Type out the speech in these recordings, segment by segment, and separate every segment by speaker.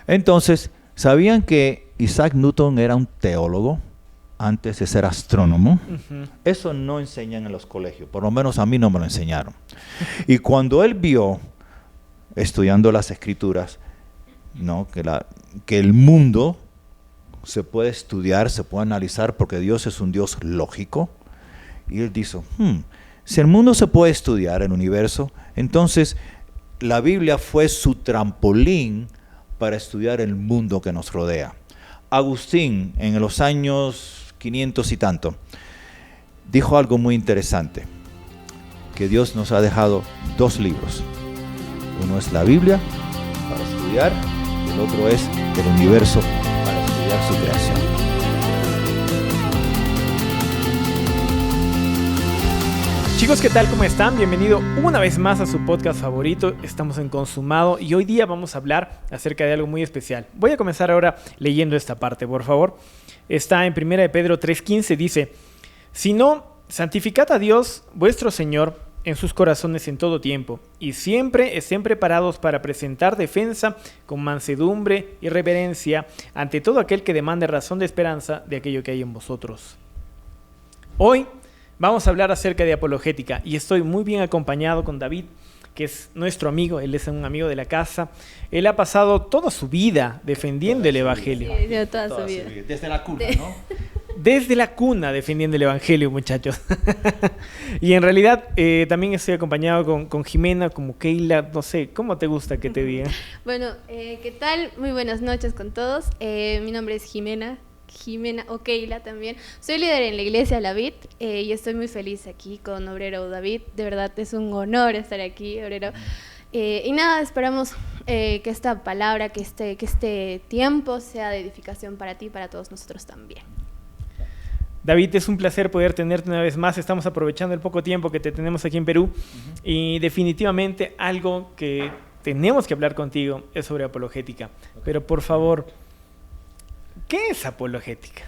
Speaker 1: Entonces, ¿sabían que Isaac Newton era un teólogo antes de ser astrónomo? Eso no enseñan en los colegios, por lo menos a mí no me lo enseñaron. Y cuando él vio, estudiando las escrituras, ¿no?, que el mundo se puede estudiar, se puede analizar, porque Dios es un Dios lógico, y él dijo, si el mundo se puede estudiar, el universo, entonces la Biblia fue su trampolín para estudiar el mundo que nos rodea. Agustín, en los años 500 y tanto, dijo algo muy interesante, que Dios nos ha dejado 2 libros. Uno es la Biblia para estudiar, y el otro es el universo para estudiar su creación.
Speaker 2: Chicos, ¿qué tal? ¿Cómo están? Bienvenido una vez más a su podcast favorito. Estamos en Consumado y hoy día vamos a hablar acerca de algo muy especial. Voy a comenzar ahora leyendo esta parte, por favor. Está en 1 de Pedro 3:15, dice: Si no, santificad a Dios, vuestro Señor, en sus corazones en todo tiempo, y siempre estén preparados para presentar defensa con mansedumbre y reverencia ante todo aquel que demande razón de esperanza de aquello que hay en vosotros. Hoy vamos a hablar acerca de apologética y estoy muy bien acompañado con David, que es nuestro amigo. Él es un amigo de la casa. Él ha pasado toda su vida defendiendo el Evangelio.
Speaker 3: Sí, toda su vida.
Speaker 1: Desde la cuna, ¿no?
Speaker 2: Desde la cuna defendiendo el Evangelio, muchachos. Y en realidad también estoy acompañado con Jimena, como Keila, no sé, ¿cómo te gusta que te diga?
Speaker 3: Bueno, ¿qué tal? Muy buenas noches con todos. Mi nombre es Jimena o Keila también. Soy líder en la iglesia La Vid y estoy muy feliz aquí con Obrero David. De verdad es un honor estar aquí, Obrero. Y nada, esperamos que esta palabra, que este tiempo sea de edificación para ti y para todos nosotros también.
Speaker 2: David, es un placer poder tenerte una vez más. Estamos aprovechando el poco tiempo que te tenemos aquí en Perú y definitivamente algo que tenemos que hablar contigo es sobre apologética. Pero por favor, ¿qué es apologética?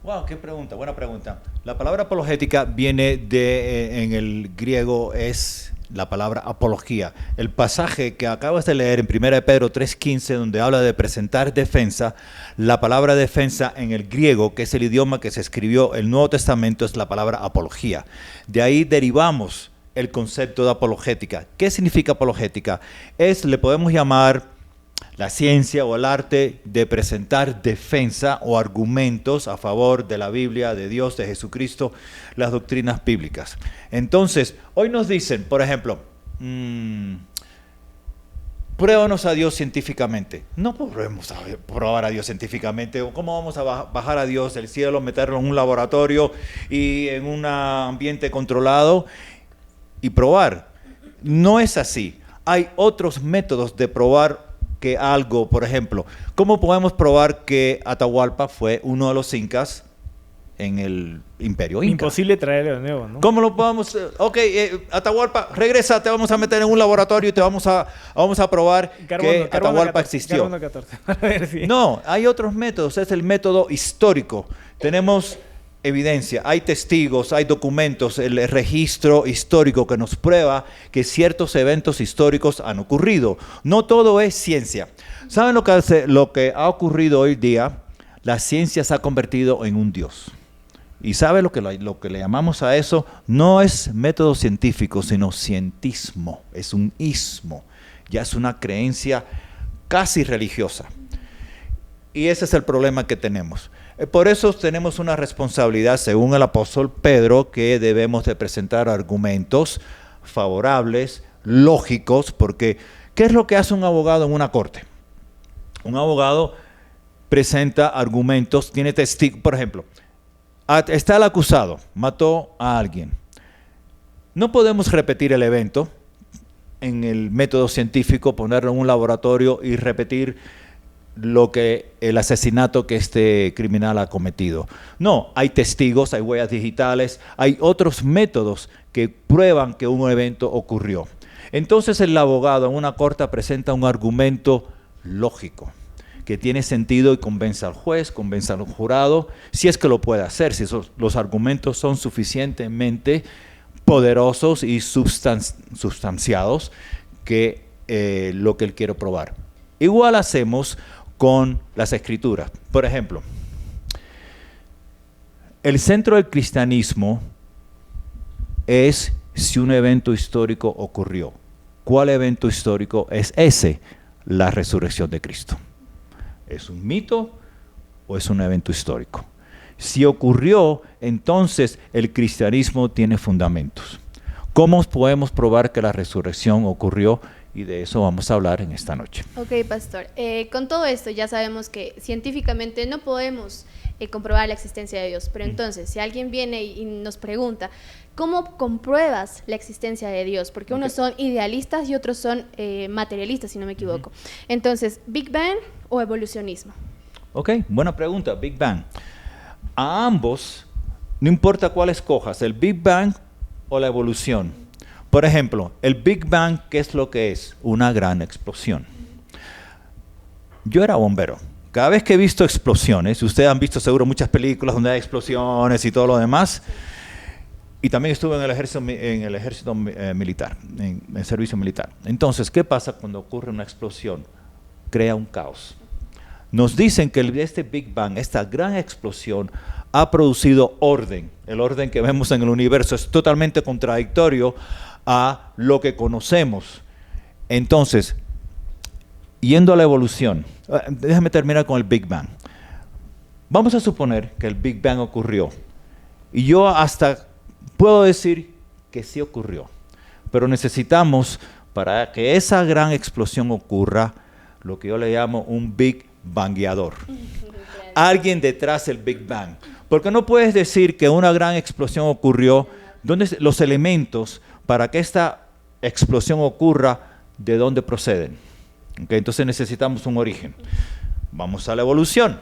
Speaker 1: Wow, qué pregunta, buena pregunta. La palabra apologética viene en el griego es la palabra apología. El pasaje que acabas de leer en 1 de Pedro 3:15, donde habla de presentar defensa, la palabra defensa en el griego, que es el idioma que se escribió el Nuevo Testamento, es la palabra apología. De ahí derivamos el concepto de apologética. ¿Qué significa apologética? Le podemos llamar la ciencia o el arte de presentar defensa o argumentos a favor de la Biblia, de Dios, de Jesucristo, las doctrinas bíblicas. Entonces, hoy nos dicen, por ejemplo, pruébanos a Dios científicamente. No podemos probar a Dios científicamente. ¿Cómo vamos a bajar a Dios del cielo, meterlo en un laboratorio y en un ambiente controlado y probar? No es así. Hay otros métodos de probar que algo, por ejemplo, ¿cómo podemos probar que Atahualpa fue uno de los incas en el Imperio Inca?
Speaker 2: Imposible traerlo de nuevo, ¿no? ¿Cómo
Speaker 1: lo podemos? Atahualpa, regresa, te vamos a meter en un laboratorio y te vamos a probar que Atahualpa existió.
Speaker 2: Carbono 14. A ver, sí.
Speaker 1: No, hay otros métodos, es el método histórico. Tenemos evidencia, hay testigos, hay documentos, el registro histórico que nos prueba que ciertos eventos históricos han ocurrido. No todo es ciencia. ¿Saben lo que ha ocurrido hoy día? La ciencia se ha convertido en un Dios. ¿Y sabe lo que le llamamos a eso? No es método científico, sino cientismo. Es un ismo. Ya es una creencia casi religiosa. Y ese es el problema que tenemos. Por eso tenemos una responsabilidad, según el apóstol Pedro, que debemos de presentar argumentos favorables, lógicos, porque ¿qué es lo que hace un abogado en una corte? Un abogado presenta argumentos, tiene testigos, por ejemplo, está el acusado, mató a alguien. No podemos repetir el evento en el método científico, ponerlo en un laboratorio y repetir el asesinato que este criminal ha cometido. No, hay testigos, hay huellas digitales, hay otros métodos que prueban que un evento ocurrió. Entonces el abogado en una corte presenta un argumento lógico, que tiene sentido y convence al juez, convence al jurado, si es que lo puede hacer, si los argumentos son suficientemente poderosos y sustanciados que lo que él quiere probar. Igual hacemos con las escrituras. Por ejemplo, el centro del cristianismo es si un evento histórico ocurrió. ¿Cuál evento histórico es ese? La resurrección de Cristo. ¿Es un mito o es un evento histórico? Si ocurrió, entonces el cristianismo tiene fundamentos. ¿Cómo podemos probar que la resurrección ocurrió? Y de eso vamos a hablar en esta noche.
Speaker 3: Ok, pastor. Con todo esto ya sabemos que científicamente no podemos comprobar la existencia de Dios. Pero entonces, si alguien viene y nos pregunta, ¿cómo compruebas la existencia de Dios? Porque unos son idealistas y otros son materialistas, si no me equivoco. Entonces, ¿Big Bang o evolucionismo?
Speaker 1: Ok, buena pregunta, Big Bang. A ambos, no importa cuál escojas, el Big Bang o la evolución. Por ejemplo, el Big Bang, ¿qué es lo que es? Una gran explosión. Yo era bombero. Cada vez que he visto explosiones, ustedes han visto seguro muchas películas donde hay explosiones y todo lo demás, y también estuve en el ejército militar, en el servicio militar. Entonces, ¿qué pasa cuando ocurre una explosión? Crea un caos. Nos dicen que este Big Bang, esta gran explosión, ha producido orden. El orden que vemos en el universo es totalmente contradictorio a lo que conocemos. Entonces, yendo a la evolución, déjame terminar con el Big Bang. Vamos a suponer que el Big Bang ocurrió. Y yo hasta puedo decir que sí ocurrió. Pero necesitamos, para que esa gran explosión ocurra, lo que yo le llamo un Big Bangueador. Alguien detrás del Big Bang. Porque no puedes decir que una gran explosión ocurrió. ¿Dónde los elementos para que esta explosión ocurra, de dónde proceden? Okay, entonces necesitamos un origen. Vamos a la evolución.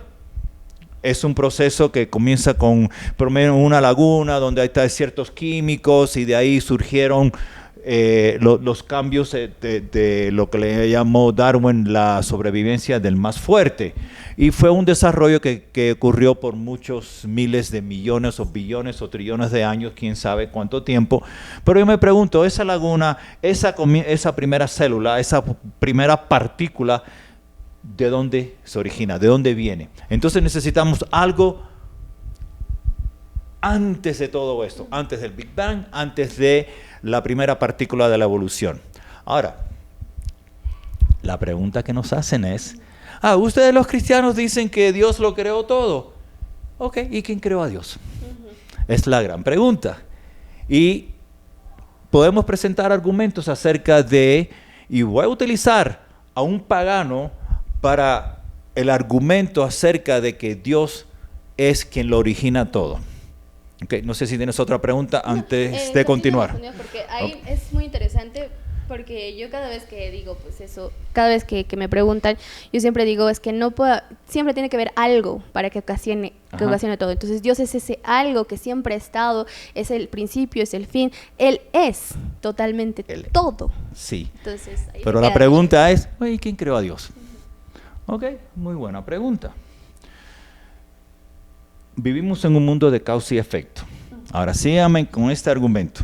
Speaker 1: Es un proceso que comienza con una laguna donde hay ciertos químicos y de ahí surgieron los cambios de lo que le llamó Darwin la sobrevivencia del más fuerte. Y fue un desarrollo que ocurrió por muchos miles de millones o billones o trillones de años, quién sabe cuánto tiempo. Pero yo me pregunto, esa laguna, esa primera célula, esa primera partícula, ¿de dónde se origina? ¿De dónde viene? Entonces necesitamos algo antes de todo esto, antes del Big Bang, antes de la primera partícula de la evolución. Ahora, la pregunta que nos hacen es, ustedes los cristianos dicen que Dios lo creó todo. Ok, ¿y quién creó a Dios? Es la gran pregunta. Y podemos presentar argumentos acerca de, y voy a utilizar a un pagano para el argumento acerca de que Dios es quien lo origina todo. Okay, no sé si tienes otra pregunta antes de continuar.
Speaker 3: Porque ahí es muy interesante, porque yo cada vez que digo, pues eso, cada vez que me preguntan, yo siempre digo, es que no puedo, siempre tiene que haber algo para que ocasione todo. Entonces Dios es ese algo que siempre ha estado, es el principio, es el fin, Él es totalmente todo.
Speaker 1: Sí,
Speaker 3: entonces,
Speaker 1: pero la pregunta es, oye, ¿quién creó a Dios? Ok, muy buena pregunta. Vivimos en un mundo de causa y efecto. Ahora síganme con este argumento.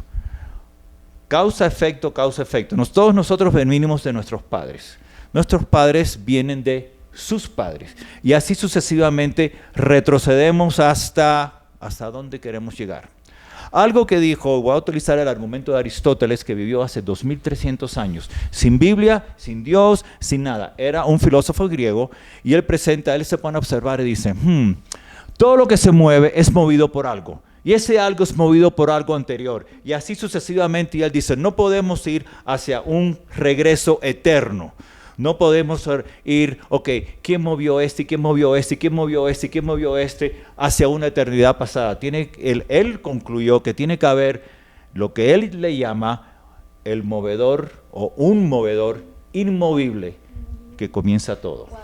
Speaker 1: Causa, efecto. Todos nosotros venimos de nuestros padres. Nuestros padres vienen de sus padres. Y así sucesivamente retrocedemos hasta dónde queremos llegar. Algo que dijo, voy a utilizar el argumento de Aristóteles, que vivió hace 2300 años, sin Biblia, sin Dios, sin nada. Era un filósofo griego y él se pone a observar y dice, todo lo que se mueve es movido por algo. Y ese algo es movido por algo anterior. Y así sucesivamente. Y él dice, no podemos ir hacia un regreso eterno. No podemos ir, ¿quién movió este? ¿Quién movió este? ¿Quién movió este? ¿Quién movió este? Hacia una eternidad pasada. Él concluyó que tiene que haber lo que él le llama el movedor o un movedor inmovible que comienza todo. Wow.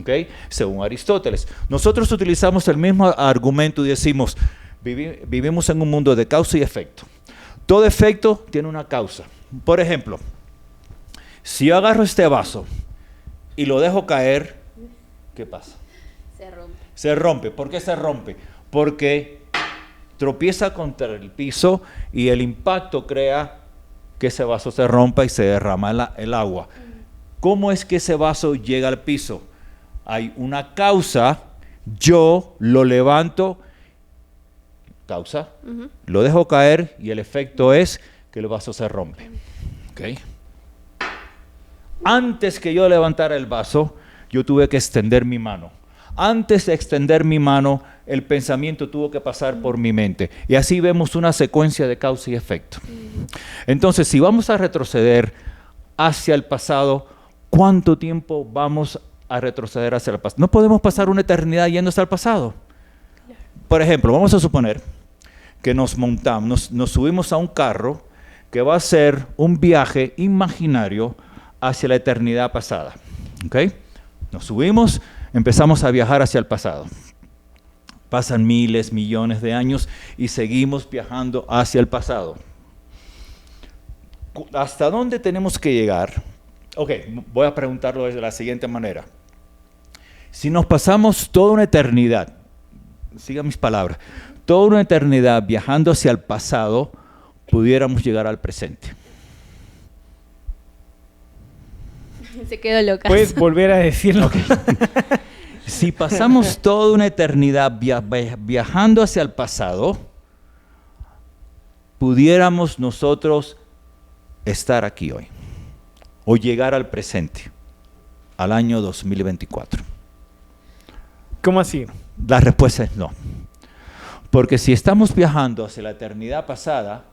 Speaker 1: Okay, según Aristóteles. Nosotros utilizamos el mismo argumento y decimos, vivimos en un mundo de causa y efecto. Todo efecto tiene una causa. Por ejemplo, si yo agarro este vaso y lo dejo caer, ¿qué pasa? Se rompe. ¿Por qué se rompe? Porque tropieza contra el piso y el impacto crea que ese vaso se rompa y se derrama el agua. ¿Cómo es que ese vaso llega al piso? hay una causa, yo lo levanto, causa, lo dejo caer y el efecto es que el vaso se rompe. ¿Okay? Antes que yo levantara el vaso, yo tuve que extender mi mano. Antes de extender mi mano, el pensamiento tuvo que pasar por mi mente. Y así vemos una secuencia de causa y efecto. Entonces, si vamos a retroceder hacia el pasado, ¿cuánto tiempo vamos a retroceder hacia el pasado? No podemos pasar una eternidad yendo hasta el pasado. Por ejemplo, vamos a suponer que nos subimos a un carro que va a ser un viaje imaginario hacia la eternidad pasada. ¿Okay? Nos subimos, empezamos a viajar hacia el pasado. Pasan miles, millones de años y seguimos viajando hacia el pasado. ¿Hasta dónde tenemos que llegar? Ok, voy a preguntarlo de la siguiente manera. Si nos pasamos toda una eternidad, sigan mis palabras, toda una eternidad viajando hacia el pasado, pudiéramos llegar al presente.
Speaker 3: Se quedó loca.
Speaker 2: Puedes volver a decirlo.
Speaker 1: Okay. Si pasamos toda una eternidad viajando hacia el pasado, pudiéramos nosotros estar aquí hoy o llegar al presente, al año 2024.
Speaker 2: ¿Cómo así?
Speaker 1: La respuesta es no. Porque si estamos viajando hacia la eternidad pasada,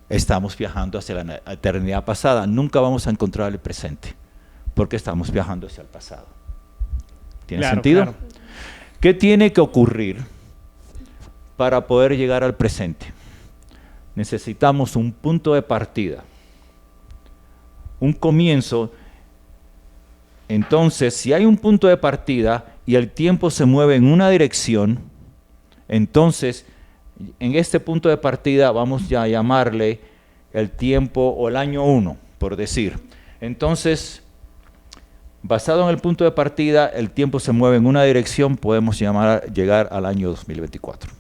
Speaker 1: estamos viajando hacia la eternidad pasada. Nunca vamos a encontrar el presente, porque estamos viajando hacia el pasado. ¿Tiene sentido? Claro. ¿Qué tiene que ocurrir para poder llegar al presente? Necesitamos un punto de partida, un comienzo. Entonces, si hay un punto de partida y el tiempo se mueve en una dirección, entonces, en este punto de partida vamos ya a llamarle el tiempo o el año 1, por decir. Entonces, basado en el punto de partida, el tiempo se mueve en una dirección, podemos llegar al año 2024,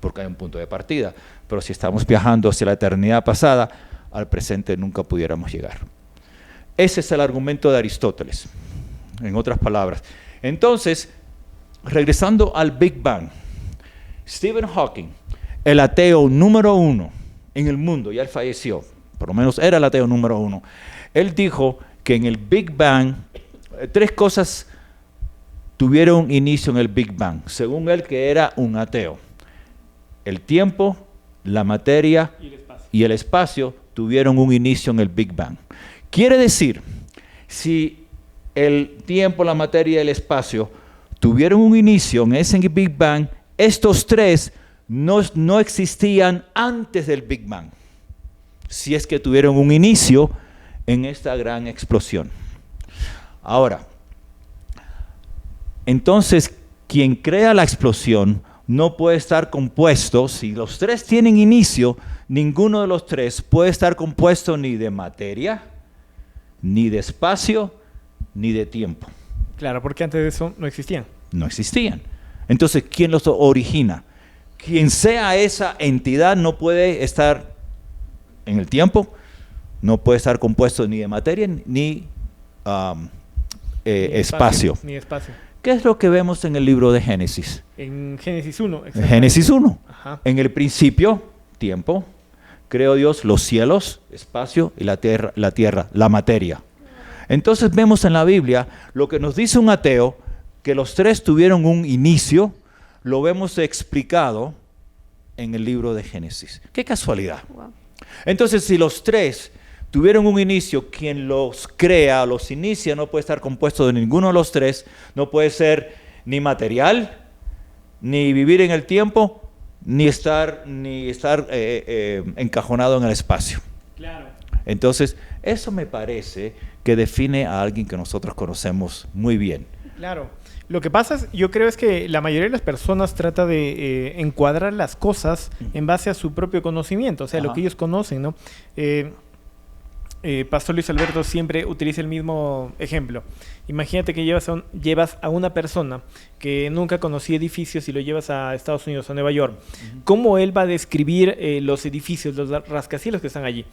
Speaker 1: porque hay un punto de partida. Pero si estamos viajando hacia la eternidad pasada, al presente nunca pudiéramos llegar. Ese es el argumento de Aristóteles, en otras palabras. Entonces, regresando al Big Bang, Stephen Hawking, el ateo número 1 en el mundo, ya él falleció, por lo menos era el ateo número 1, él dijo que en el Big Bang, 3 cosas tuvieron inicio en el Big Bang, según él que era un ateo. El tiempo, la materia y el espacio tuvieron un inicio en el Big Bang. Quiere decir, si el tiempo, la materia y el espacio tuvieron un inicio en ese Big Bang, estos 3 no existían antes del Big Bang, si es que tuvieron un inicio en esta gran explosión. Ahora, entonces, quien crea la explosión no puede estar compuesto, si los 3 tienen inicio, ninguno de los 3 puede estar compuesto ni de materia, ni de espacio, ni de tiempo.
Speaker 2: Claro, porque antes de eso no existían.
Speaker 1: No existían. Entonces, ¿quién los origina? Quien sea esa entidad no puede estar en el tiempo, no puede estar compuesto ni de materia ni espacio.
Speaker 2: Ni espacio.
Speaker 1: ¿Qué es lo que vemos en el libro de Génesis?
Speaker 2: En Génesis 1.
Speaker 1: En Génesis 1.
Speaker 2: Ajá.
Speaker 1: En el principio, tiempo, creó Dios los cielos, espacio y la tierra, la materia. Entonces vemos en la Biblia lo que nos dice un ateo, que los 3 tuvieron un inicio, lo vemos explicado en el libro de Génesis. ¡Qué casualidad! Wow. Entonces, si los 3 tuvieron un inicio, quien los crea, los inicia, no puede estar compuesto de ninguno de los 3, no puede ser ni material, ni vivir en el tiempo, ni estar encajonado en el espacio.
Speaker 2: Claro.
Speaker 1: Entonces, eso me parece que define a alguien que nosotros conocemos muy bien.
Speaker 2: Claro. Lo que pasa, yo creo, es que la mayoría de las personas trata de encuadrar las cosas en base a su propio conocimiento, o sea, lo que ellos conocen, ¿no? Pastor Luis Alberto siempre utiliza el mismo ejemplo. Imagínate que llevas a una persona que nunca conocía edificios y lo llevas a Estados Unidos, a Nueva York. ¿Cómo él va a describir los edificios, los rascacielos que están allí?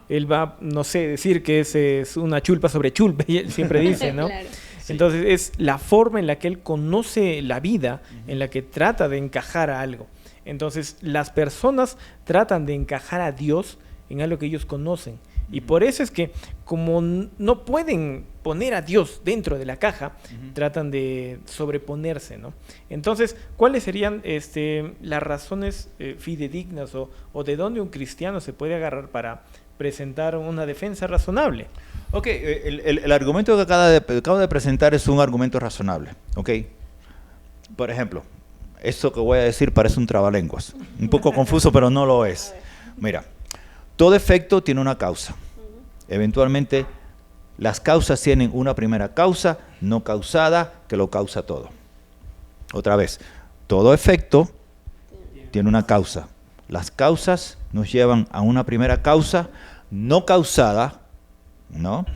Speaker 2: Él va, no sé, decir que es una chulpa sobre chulpa, y él siempre dice, ¿no? Claro.
Speaker 1: Sí.
Speaker 2: Entonces es la forma en la que él conoce la vida, en la que trata de encajar a algo. Entonces las personas tratan de encajar a Dios en algo que ellos conocen. Y por eso es que como no pueden poner a Dios dentro de la caja, tratan de sobreponerse, ¿no? Entonces, ¿cuáles serían las razones fidedignas o de dónde un cristiano se puede agarrar para presentar una defensa razonable?
Speaker 1: Ok, el argumento que acabo de presentar es un argumento razonable, ok. Por ejemplo, esto que voy a decir parece un trabalenguas, un poco confuso, pero no lo es. Mira, todo efecto tiene una causa. Eventualmente, las causas tienen una primera causa no causada que lo causa todo. Otra vez, todo efecto tiene una causa. Las causas nos llevan a una primera causa no causada, ¿no?,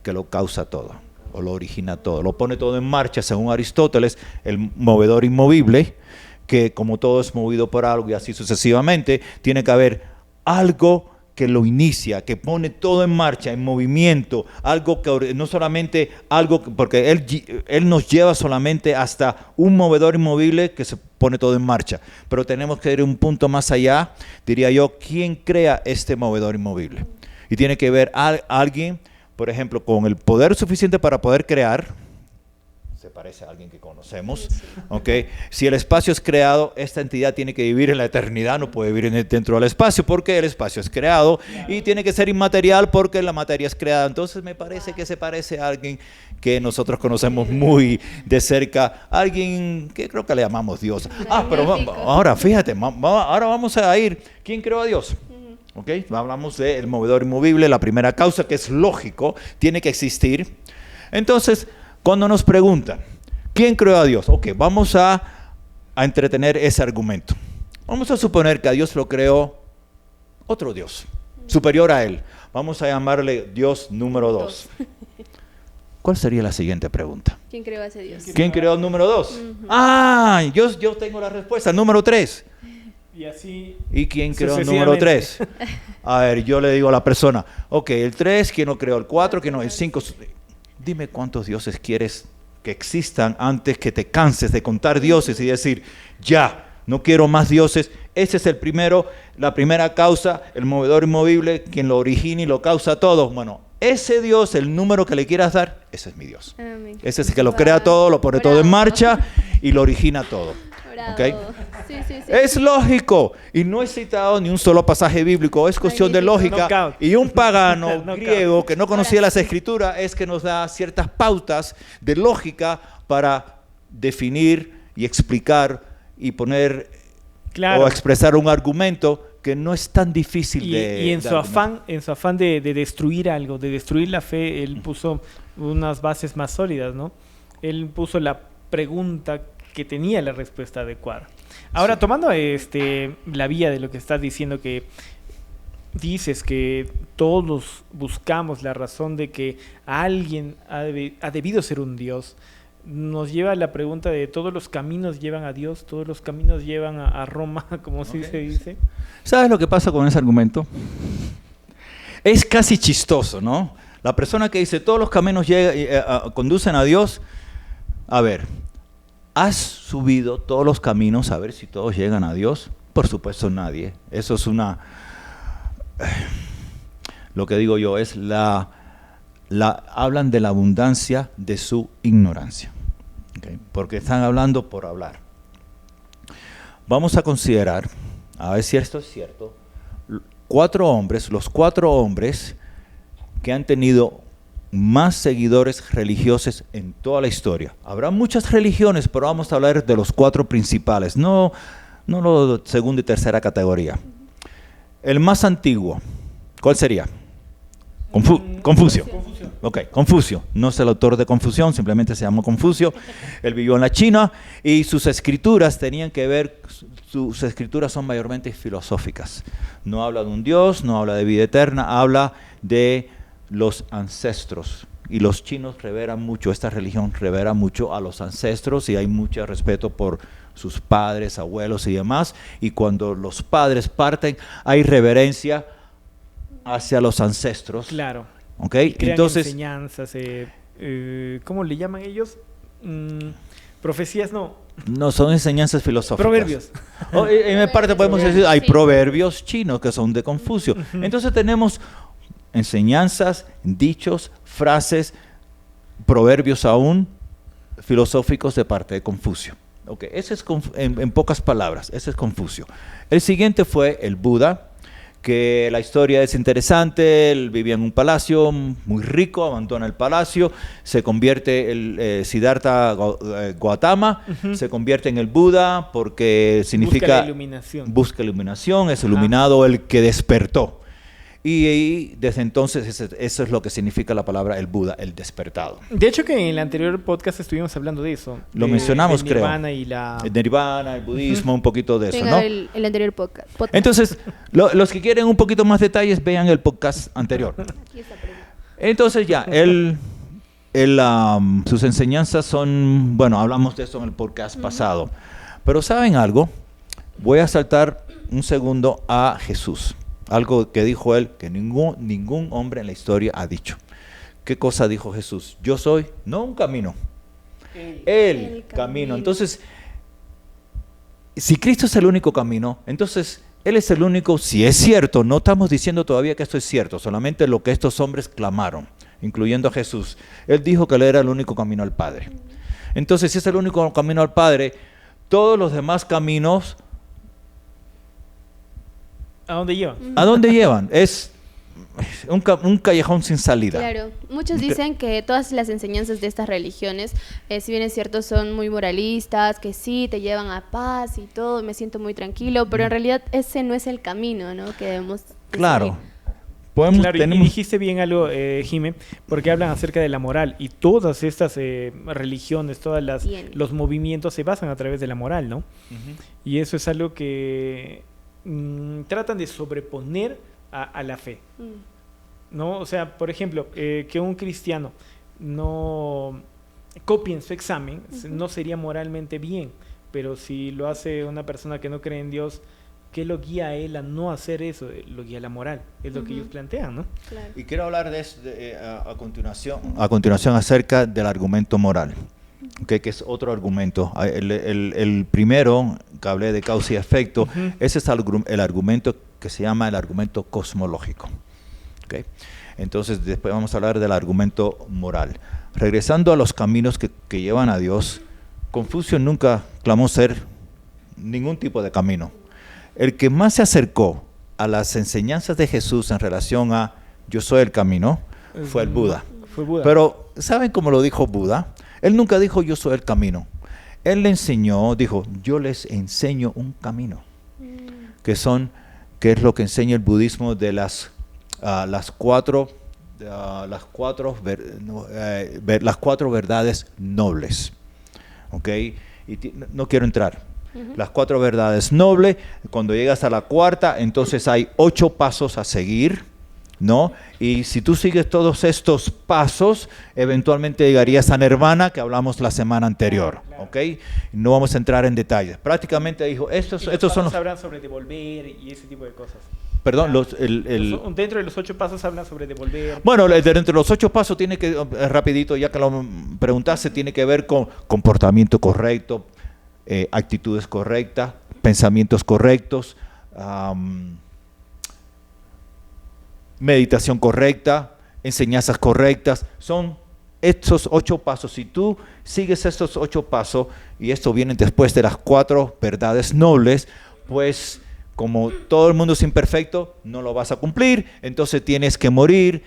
Speaker 1: que lo causa todo, o lo origina todo, lo pone todo en marcha, según Aristóteles, el movedor inmovible, que como todo es movido por algo y así sucesivamente, tiene que haber algo que lo inicia, que pone todo en marcha, en movimiento, algo que no solamente algo, porque él nos lleva solamente hasta un movedor inmovible que se pone todo en marcha, pero tenemos que ir un punto más allá, diría yo, ¿quién crea este movedor inmovible? Y tiene que ver alguien, por ejemplo, con el poder suficiente para poder crear. Se parece a alguien que conocemos, ¿okay? Si el espacio es creado, esta entidad tiene que vivir en la eternidad, no puede vivir dentro del espacio porque el espacio es creado, y tiene que ser inmaterial porque la materia es creada. Entonces me parece que se parece a alguien que nosotros conocemos muy de cerca, alguien que creo que le llamamos Dios. Pero ahora fíjate, ahora vamos a ir, ¿quién creó a Dios? Okay, hablamos del movedor inmovible, la primera causa, que es lógico, tiene que existir. Entonces, cuando nos preguntan, ¿quién creó a Dios? Ok, vamos a entretener ese argumento. Vamos a suponer que a Dios lo creó otro Dios, superior a Él. Vamos a llamarle Dios número 2. ¿Cuál sería la siguiente pregunta?
Speaker 3: ¿Quién creó a ese Dios?
Speaker 1: ¿Quién creó el número 2? Yo tengo la respuesta, número 3.
Speaker 2: Y así.
Speaker 1: ¿Y quién creó el número 3? A ver, yo le digo a la persona, ok, el 3, ¿quién lo creó? El 4, ¿quién no? El 5. Dime cuántos dioses quieres que existan antes que te canses de contar dioses y decir, ya, no quiero más dioses. Ese es el primero, la primera causa, el movedor inmovible, quien lo origina y lo causa todo. Bueno, ese Dios, el número que le quieras dar, ese es mi Dios. Amén. Ese es el que lo crea todo, lo pone todo en marcha y lo origina todo. ¿Okay? Sí. Es lógico, y no he citado ni un solo pasaje bíblico, es cuestión de lógica. Y un pagano griego que no conocía las escrituras es que nos da ciertas pautas de lógica para definir y explicar y poner o expresar un argumento que no es tan difícil
Speaker 2: y en su afán de destruir algo, de destruir la fe, él puso unas bases más sólidas, ¿no? Él puso la pregunta que tenía la respuesta adecuada. Ahora, tomando la vía de lo que estás diciendo, que dices que todos buscamos la razón de que alguien ha debido ser un Dios, nos lleva a la pregunta de todos los caminos llevan a Dios, todos los caminos llevan a Roma, como así se dice.
Speaker 1: ¿Sabes lo que pasa con ese argumento? Es casi chistoso, ¿no? La persona que dice todos los caminos conducen a Dios, a ver, ¿has subido todos los caminos a ver si todos llegan a Dios? Por supuesto nadie. Eso es lo que digo yo, es hablan de la abundancia de su ignorancia. ¿Okay? Porque están hablando por hablar. Vamos a considerar, a ver si esto es cierto, los 4 hombres que han tenido más seguidores religiosos en toda la historia. Habrá muchas religiones, pero vamos a hablar de los 4 principales, no los de segunda y tercera categoría. El más antiguo, ¿cuál sería? Confucio. Ok, Confucio. No es el autor de Confusión, simplemente se llamó Confucio. Él vivió en la China y sus escrituras tenían que ver, sus escrituras son mayormente filosóficas. No habla de un Dios, no habla de vida eterna, habla de los ancestros, y los chinos reveran mucho, esta religión revera mucho a los ancestros y hay mucho respeto por sus padres, abuelos y demás, y cuando los padres parten hay reverencia hacia los ancestros.
Speaker 2: Claro.
Speaker 1: ¿Okay?
Speaker 2: Entonces, enseñanzas, ¿cómo le llaman ellos? Profecías, no.
Speaker 1: No, son enseñanzas filosóficas.
Speaker 2: Proverbios.
Speaker 1: En parte podemos decir, hay proverbios chinos que son de Confucio. Entonces tenemos enseñanzas, dichos, frases, proverbios aún filosóficos de parte de Confucio. Okay. Ese es en pocas palabras, ese es Confucio. El siguiente fue el Buda, que la historia es interesante. Él vivía en un palacio muy rico, abandona el palacio, se convierte el Siddhartha Gautama, se convierte en el Buda porque significa busca la iluminación, es iluminado el que despertó. Y desde entonces eso es lo que significa la palabra el Buda, el despertado.
Speaker 2: De hecho que en el anterior podcast estuvimos hablando de eso.
Speaker 1: Lo mencionamos,
Speaker 2: de
Speaker 1: creo.
Speaker 2: Nirvana y la...
Speaker 1: El Nirvana, el budismo, un poquito de eso, ¿no?
Speaker 3: El anterior podcast.
Speaker 1: Entonces, los que quieren un poquito más detalles, vean el podcast anterior.
Speaker 3: Aquí está,
Speaker 1: Entonces ya, sus enseñanzas son, bueno, hablamos de eso en el podcast pasado. Pero ¿saben algo? Voy a saltar un segundo a Jesús. Algo que dijo él que ningún hombre en la historia ha dicho. ¿Qué cosa dijo Jesús? Yo soy, no un camino, el camino. Entonces, si Cristo es el único camino, entonces Él es el único, si es cierto, no estamos diciendo todavía que esto es cierto, solamente lo que estos hombres clamaron, incluyendo a Jesús. Él dijo que Él era el único camino al Padre. Entonces, si es el único camino al Padre, todos los demás caminos,
Speaker 2: ¿a dónde llevan?
Speaker 1: ¿a dónde llevan? Es un callejón sin salida.
Speaker 3: Claro, muchos dicen que todas las enseñanzas de estas religiones, si bien es cierto, son muy moralistas, que sí, te llevan a paz y todo, me siento muy tranquilo, pero en realidad ese no es el camino, ¿no? Que debemos seguir.
Speaker 1: Claro.
Speaker 2: Claro, y dijiste bien algo, Jimé, porque hablan acerca de la moral, y todas estas religiones, los movimientos se basan a través de la moral, ¿no? Y eso es algo que tratan de sobreponer a la fe, ¿no? O sea, por ejemplo, que un cristiano no copie en su examen no sería moralmente bien, pero si lo hace una persona que no cree en Dios, ¿qué lo guía a él a no hacer eso? Lo guía la moral, es lo que ellos plantean, ¿no?
Speaker 1: Claro. Y quiero hablar de eso a continuación acerca del argumento moral, que es otro argumento. El primero, que hablé de causa y efecto, ese es el argumento que se llama el argumento cosmológico. ¿Okay? Entonces, después vamos a hablar del argumento moral. Regresando a los caminos que llevan a Dios, Confucio nunca clamó ser ningún tipo de camino. El que más se acercó a las enseñanzas de Jesús en relación a yo soy el camino, fue el Buda. Pero, ¿saben cómo lo dijo Buda? Él nunca dijo yo soy el camino. Él le enseñó, dijo, yo les enseño un camino. Que es lo que enseña el budismo de las cuatro verdades nobles. ¿Okay? Y no quiero entrar. Las 4 verdades nobles, cuando llegas a la cuarta, entonces hay 8 pasos a seguir, ¿no? Y si tú sigues todos estos pasos, eventualmente llegarías a Nirvana, que hablamos la semana anterior, ¿ok? No vamos a entrar en detalles. Prácticamente dijo, estos son los...
Speaker 2: hablan sobre devolver y ese tipo de cosas.
Speaker 1: Perdón,
Speaker 2: dentro de los 8 pasos hablan sobre devolver.
Speaker 1: Bueno, dentro de los 8 pasos tiene que, rapidito, ya que lo preguntaste, tiene que ver con comportamiento correcto, actitudes correctas, pensamientos correctos, meditación correcta, enseñanzas correctas. Son estos 8 pasos. Si tú sigues estos 8 pasos, y esto viene después de las 4 verdades nobles, pues como todo el mundo es imperfecto, no lo vas a cumplir, entonces tienes que morir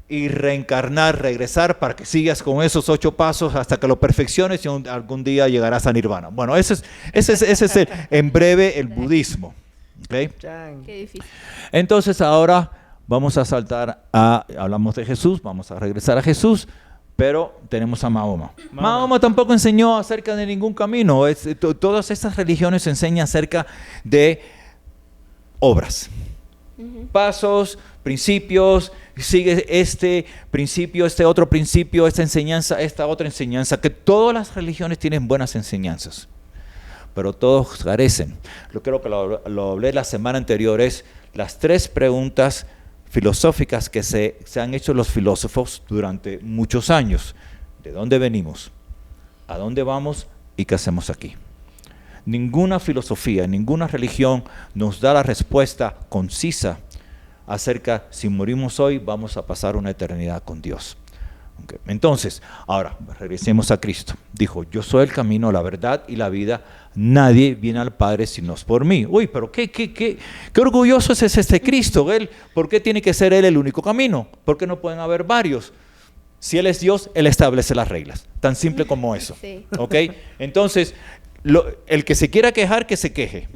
Speaker 1: y reencarnar, regresar para que sigas con esos 8 pasos hasta que lo perfecciones y algún día llegarás a Nirvana. Bueno, ese es en breve el budismo. ¿Okay?
Speaker 3: Qué difícil.
Speaker 1: Entonces ahora vamos a saltar hablamos de Jesús, vamos a regresar a Jesús, pero tenemos a Mahoma. Mahoma tampoco enseñó acerca de ningún camino. Todas estas religiones enseñan acerca de obras, pasos, principios. Sigue este principio, este otro principio, esta enseñanza, esta otra enseñanza, que todas las religiones tienen buenas enseñanzas, pero todos carecen. Yo creo que lo hablé la semana anterior, es las 3 preguntas filosóficas que se han hecho los filósofos durante muchos años. de dónde venimos, a dónde vamos y qué hacemos aquí. Ninguna filosofía, ninguna religión nos da la respuesta concisa acerca si morimos hoy vamos a pasar una eternidad con Dios. Okay. Entonces, ahora regresemos a Cristo. Dijo, yo soy el camino, la verdad y la vida. Nadie viene al Padre si no es por mí. Uy, pero qué orgulloso es este Cristo. ¿Por qué tiene que ser Él el único camino? ¿Por qué no pueden haber varios? Si Él es Dios, Él establece las reglas. Tan simple como eso.
Speaker 3: Sí.
Speaker 1: ¿Okay? Entonces, el que se quiera quejar, que se queje.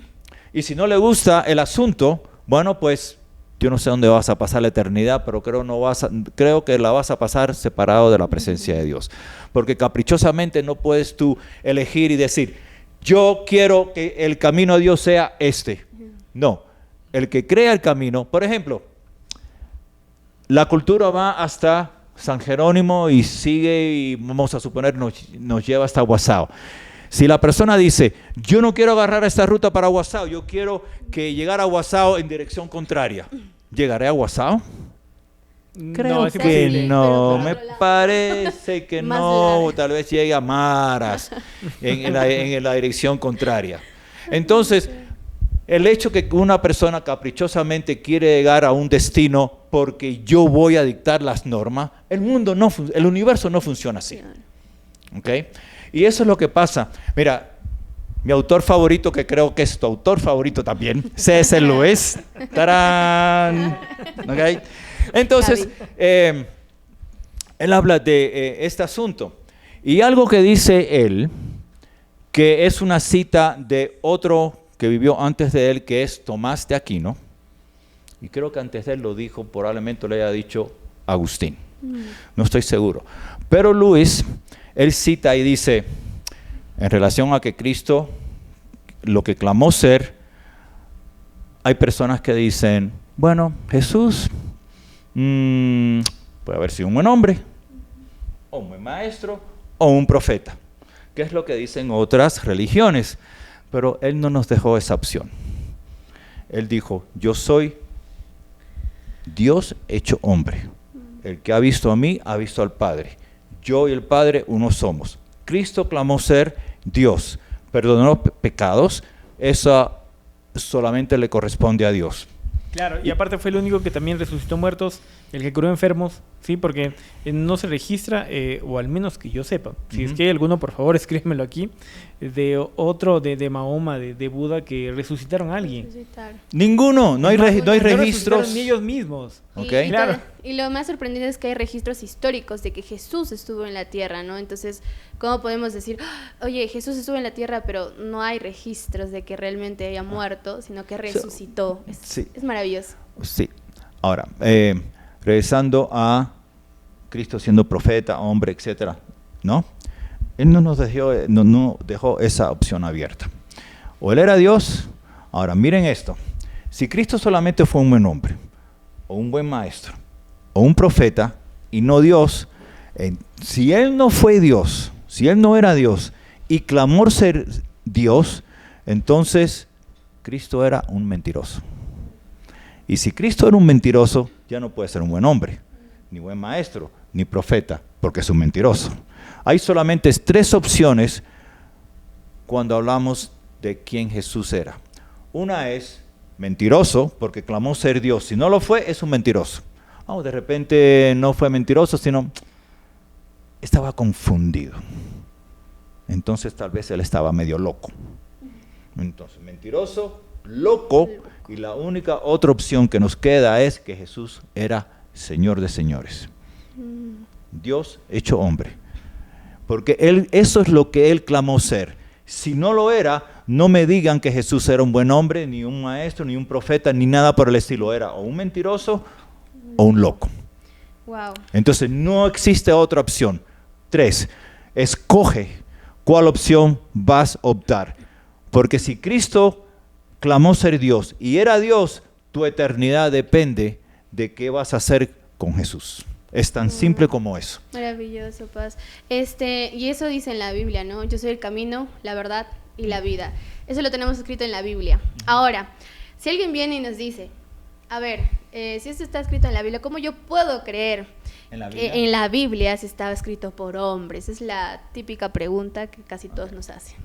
Speaker 1: Y si no le gusta el asunto, bueno, pues yo no sé dónde vas a pasar la eternidad, pero creo que la vas a pasar separado de la presencia de Dios. Porque caprichosamente no puedes tú elegir y decir, yo quiero que el camino a Dios sea este. No, el que crea el camino, por ejemplo, la cultura va hasta San Jerónimo y sigue y vamos a suponer nos lleva hasta Guasao. Si la persona dice, yo no quiero agarrar esta ruta para Guasao, yo quiero que llegar a Guasao en dirección contraria, ¿llegaré a Guasao? Creo
Speaker 2: es
Speaker 1: que
Speaker 2: imposible.
Speaker 1: no,
Speaker 3: Pero
Speaker 1: me
Speaker 3: por otro lado.
Speaker 1: parece que
Speaker 3: Más
Speaker 1: no,
Speaker 3: larga.
Speaker 1: tal vez llegue a Maras en la dirección contraria. Entonces, el hecho que una persona caprichosamente quiere llegar a un destino porque yo voy a dictar las normas, el universo no funciona así. ¿Okay? Y eso es lo que pasa. Mira, mi autor favorito, que creo que es tu autor favorito también, C.S. Lewis. ¡Tarán! ¿Okay? Entonces, él habla de este asunto. Y algo que dice él, que es una cita de otro que vivió antes de él, que es Tomás de Aquino. Y creo que antes de él lo dijo, probablemente lo haya dicho Agustín. No estoy seguro. Pero Luis, él cita y dice, en relación a que Cristo, lo que clamó ser, hay personas que dicen, bueno, Jesús puede haber sido un buen hombre, o un buen maestro, o un profeta, que es lo que dicen otras religiones, pero él no nos dejó esa opción. Él dijo, yo soy Dios hecho hombre. El que ha visto a mí, ha visto al Padre. Yo y el Padre uno somos. Cristo clamó ser Dios, perdonó pecados, eso solamente le corresponde a Dios.
Speaker 2: Claro, y aparte fue el único que también resucitó muertos, el que curó enfermos, ¿sí? Porque no se registra, o al menos que yo sepa, si es que hay alguno, por favor, escríbemelo aquí, de otro, de Mahoma, de Buda, que resucitaron a alguien.
Speaker 3: Resucitar.
Speaker 1: Ninguno, no hay
Speaker 2: No
Speaker 1: registros.
Speaker 2: resucitaron ni ellos mismos.
Speaker 3: Y,
Speaker 1: Ok.
Speaker 2: Claro.
Speaker 3: y lo más sorprendente es que hay registros históricos de que Jesús estuvo en la tierra, ¿no? Entonces, ¿cómo podemos decir, oye, Jesús estuvo en la tierra, pero no hay registros de que realmente haya muerto, sino que resucitó?
Speaker 1: Sí.
Speaker 3: Es maravilloso.
Speaker 1: Sí. Ahora, regresando a Cristo siendo profeta, hombre, etcétera, ¿no? Él no dejó esa opción abierta. O él era Dios. Ahora, miren esto. Si Cristo solamente fue un buen hombre, o un buen maestro, o un profeta, y no Dios, si él no fue Dios, si él no era Dios, y clamó ser Dios, entonces Cristo era un mentiroso. Y si Cristo era un mentiroso, ya no puede ser un buen hombre, ni buen maestro, ni profeta, porque es un mentiroso. Hay solamente 3 opciones cuando hablamos de quién Jesús era. Una es mentiroso, porque clamó ser Dios. Si no lo fue, es un mentiroso. De repente no fue mentiroso, sino estaba confundido. Entonces tal vez él estaba medio loco. Entonces, mentiroso, loco, y la única otra opción que nos queda es que Jesús era Señor de señores. Dios hecho hombre. Porque eso es lo que él clamó ser. Si no lo era, no me digan que Jesús era un buen hombre, ni un maestro, ni un profeta, ni nada por el estilo. Era o un mentiroso o un loco.
Speaker 3: Wow.
Speaker 1: Entonces no existe otra opción. 3, escoge cuál opción vas a optar. Porque si Cristo clamó ser Dios y era Dios, tu eternidad depende de qué vas a hacer con Jesús. Es tan simple como eso.
Speaker 3: Maravilloso, Paz. Y eso dice en la Biblia, ¿no? Yo soy el camino, la verdad y la vida. Eso lo tenemos escrito en la Biblia. Ahora, si alguien viene y nos dice, a ver, si esto está escrito en la Biblia, ¿cómo yo puedo creer
Speaker 1: ¿En la Biblia?
Speaker 3: en la Biblia si estaba escrito por hombres? Es la típica pregunta que casi todos nos hacen.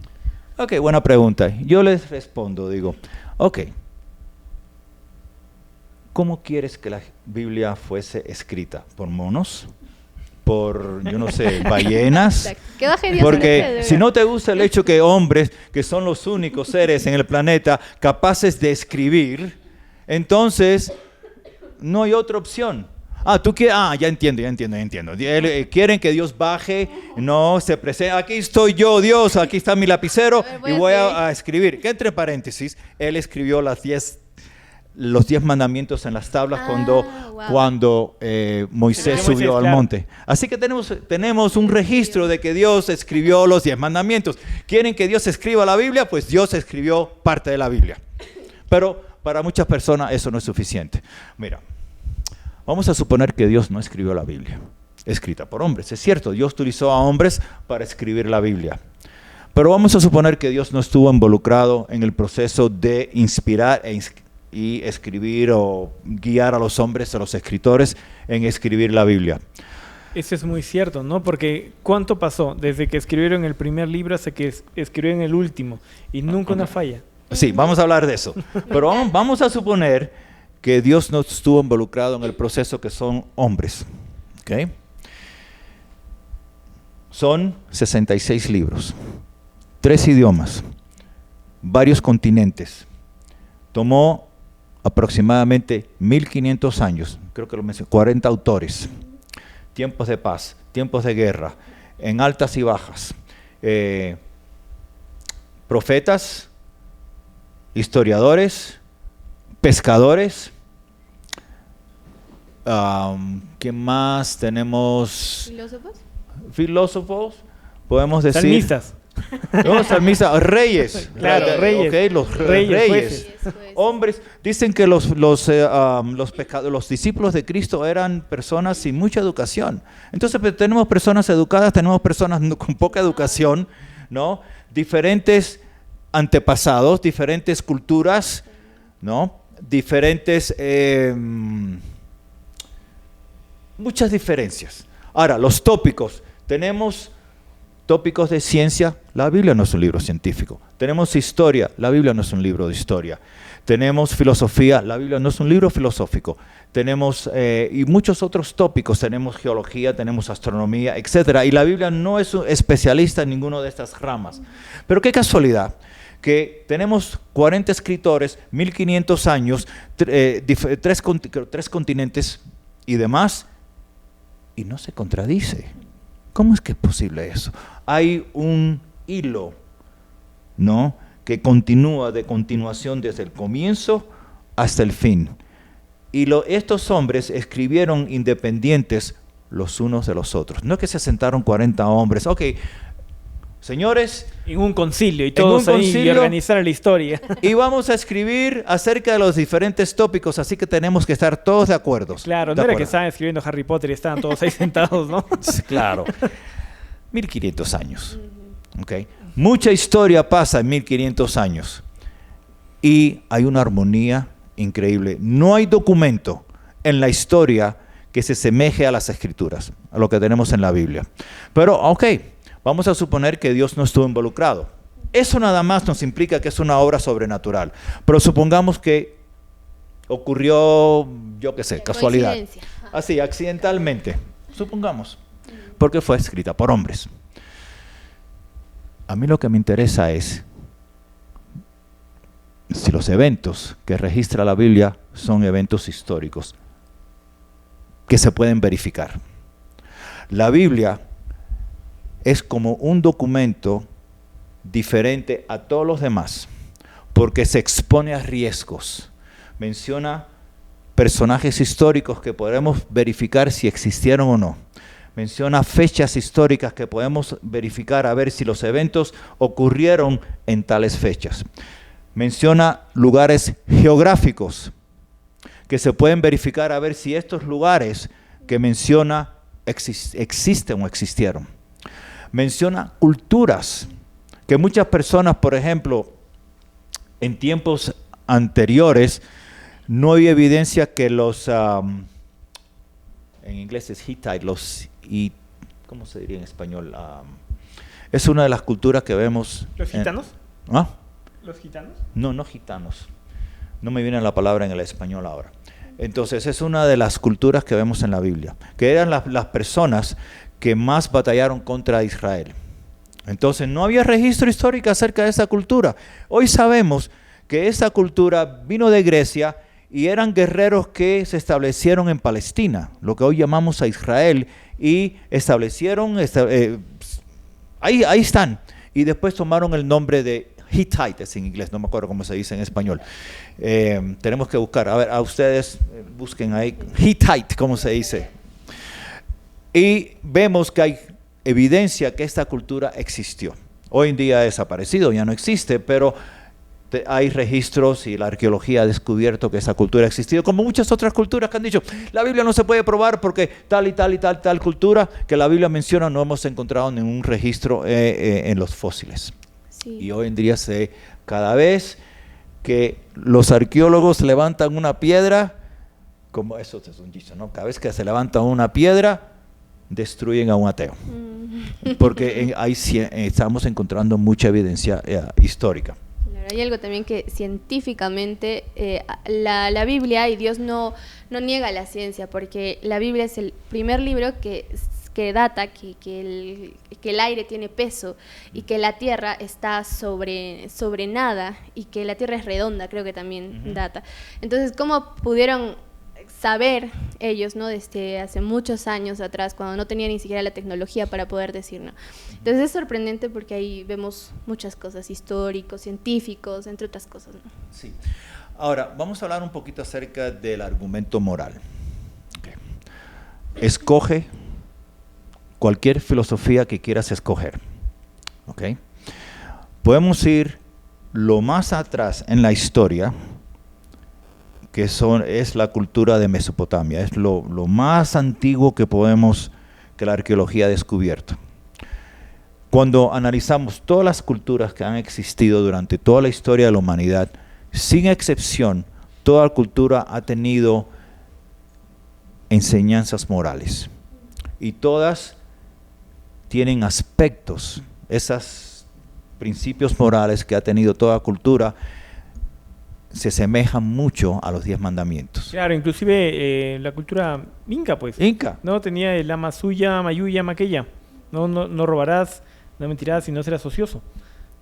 Speaker 1: Ok, buena pregunta. Yo les respondo, digo, ok, ¿cómo quieres que la Biblia fuese escrita? ¿Por monos? ¿Por, yo no sé, ballenas?
Speaker 3: Exacto. Que baje Dios
Speaker 1: Porque
Speaker 3: sobre
Speaker 1: si no te gusta el hecho que hombres, que son los únicos seres en el planeta capaces de escribir, entonces no hay otra opción. Tú quieres, ya entiendo. Quieren que Dios baje, no se presente. Aquí estoy yo, Dios, aquí está mi lapicero
Speaker 3: A ver,
Speaker 1: y voy a escribir. Que entre paréntesis, Él escribió los 10 mandamientos en las tablas cuando Moisés
Speaker 2: Sí,
Speaker 1: subió
Speaker 2: Moisés,
Speaker 1: al
Speaker 2: claro.
Speaker 1: monte. Así que tenemos un registro de que Dios escribió los 10 mandamientos. ¿Quieren que Dios escriba la Biblia? Pues Dios escribió parte de la Biblia. Pero para muchas personas eso no es suficiente. Mira, vamos a suponer que Dios no escribió la Biblia, escrita por hombres. Es cierto, Dios utilizó a hombres para escribir la Biblia. Pero vamos a suponer que Dios no estuvo involucrado en el proceso de inspirar y escribir o guiar a los hombres, a los escritores, en escribir la Biblia.
Speaker 2: Eso es muy cierto, ¿no? Porque ¿cuánto pasó desde que escribieron el primer libro hasta que escribieron el último? Y nunca una falla.
Speaker 1: Sí, vamos a hablar de eso. Pero vamos a suponer que Dios no estuvo involucrado en el proceso, que son hombres. ¿Ok? Son 66 libros, 3 idiomas, varios continentes. Tomó aproximadamente 1500 años, creo que lo mencioné, 40 autores, tiempos de paz, tiempos de guerra, en altas y bajas, profetas, historiadores, pescadores. ¿Qué más tenemos?
Speaker 3: ¿Filósofos?
Speaker 1: Podemos decir.
Speaker 2: Salmistas.
Speaker 1: No, salmistas, reyes.
Speaker 2: Claro, reyes.
Speaker 1: Okay, los
Speaker 2: Reyes,
Speaker 1: reyes. Hombres, dicen que los discípulos de Cristo eran personas sin mucha educación. Entonces pues, tenemos personas educadas, tenemos personas con poca educación, ¿no? Diferentes antepasados, diferentes culturas, ¿no? Diferentes, muchas diferencias. Ahora, los tópicos. Tenemos tópicos de ciencia. La Biblia no es un libro científico. Tenemos historia. La Biblia no es un libro de historia. Tenemos filosofía. La Biblia no es un libro filosófico. Tenemos y muchos otros tópicos. Tenemos geología, tenemos astronomía, etc. Y la Biblia no es un especialista en ninguna de estas ramas. Pero qué casualidad que tenemos 40 escritores, 1500 años, 3 continentes y demás, y no se contradice. ¿Cómo es que es posible eso? Hay un hilo, ¿no?, que continúa de continuación desde el comienzo hasta el fin. Y estos hombres escribieron independientes los unos de los otros. No es que se sentaron 40 hombres. Ok, señores,
Speaker 2: En un concilio y todos ahí y organizar la historia.
Speaker 1: y vamos a escribir acerca de los diferentes tópicos, así que tenemos que estar todos de acuerdo.
Speaker 2: Claro, no era que estaban escribiendo Harry Potter y estaban todos ahí sentados, ¿no?
Speaker 1: Claro. 1500 años. Okay. Mucha historia pasa en 1500 años. Y hay una armonía increíble. No hay documento en la historia que se semeje a las escrituras, a lo que tenemos en la Biblia. Pero, ok, vamos a suponer que Dios no estuvo involucrado. Eso nada más nos implica que es una obra sobrenatural. Pero supongamos que ocurrió, yo qué sé, casualidad. Así, accidentalmente. Supongamos. Porque fue escrita por hombres. A mí lo que me interesa es si los eventos que registra la Biblia son eventos históricos que se pueden verificar. La Biblia es como un documento diferente a todos los demás porque se expone a riesgos. Menciona personajes históricos que podemos verificar si existieron o no. Menciona fechas históricas que podemos verificar a ver si los eventos ocurrieron en tales fechas. Menciona lugares geográficos que se pueden verificar a ver si estos lugares que menciona existen o existieron. Menciona culturas que muchas personas, por ejemplo, en tiempos anteriores no había evidencia que en inglés es Hittite, ¿cómo se diría en español? Es una de las culturas que vemos.
Speaker 2: ¿Los gitanos?
Speaker 1: ¿Ah?
Speaker 2: ¿Los gitanos?
Speaker 1: No gitanos. No me viene la palabra en el español ahora. Entonces es una de las culturas que vemos en la Biblia, que eran las personas que más batallaron contra Israel. Entonces no había registro histórico acerca de esa cultura. Hoy sabemos que esa cultura vino de Grecia y eran guerreros que se establecieron en Palestina, lo que hoy llamamos a Israel, y establecieron, ahí están, y después tomaron el nombre de Hittites en inglés, no me acuerdo cómo se dice en español. Tenemos que buscar, a ver, a ustedes busquen ahí, Hittite, ¿cómo se dice? Y vemos que hay evidencia que esta cultura existió. Hoy en día ha desaparecido, ya no existe, pero hay registros y la arqueología ha descubierto que esa cultura ha existido, como muchas otras culturas que han dicho, la Biblia no se puede probar porque tal y tal y tal cultura que la Biblia menciona no hemos encontrado ningún registro en los fósiles. Sí. Y hoy en día cada vez que los arqueólogos levantan una piedra, como eso es un dicho, ¿no? Cada vez que se levanta una piedra, destruyen a un ateo. Porque ahí estamos encontrando mucha evidencia histórica.
Speaker 3: Claro, hay algo también que científicamente la Biblia y Dios no niega la ciencia, porque la Biblia es el primer libro que data que el aire tiene peso y que la tierra está sobre nada y que la tierra es redonda, creo que también data. Entonces, ¿cómo pudieron saber ellos, ¿no? Desde hace muchos años atrás, cuando no tenían ni siquiera la tecnología para poder decir, ¿no? Entonces es sorprendente porque ahí vemos muchas cosas, históricos, científicos, entre otras cosas, ¿no?
Speaker 1: Sí. Ahora, vamos a hablar un poquito acerca del argumento moral. Okay. Escoge cualquier filosofía que quieras escoger. ¿Okay? Podemos ir lo más atrás en la historia, que es la cultura de Mesopotamia, es lo más antiguo que la arqueología ha descubierto. Cuando analizamos todas las culturas que han existido durante toda la historia de la humanidad, sin excepción, toda cultura ha tenido enseñanzas morales. Y todas tienen aspectos, esos principios morales que ha tenido toda cultura, se asemejan mucho a los 10 mandamientos.
Speaker 2: Claro, inclusive la cultura inca, pues.
Speaker 1: Inca.
Speaker 2: No tenía el ama suya, mayuya, maquella. No robarás, no mentirás y no serás ocioso.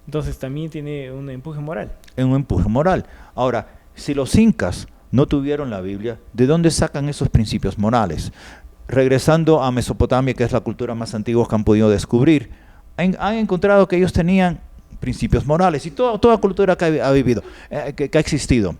Speaker 2: Entonces también tiene un empuje moral. Un
Speaker 1: empuje moral. Ahora, si los incas no tuvieron la Biblia, ¿de dónde sacan esos principios morales? Regresando a Mesopotamia, que es la cultura más antigua que han podido descubrir, han encontrado que ellos tenían principios morales y toda cultura que ha vivido, que ha existido.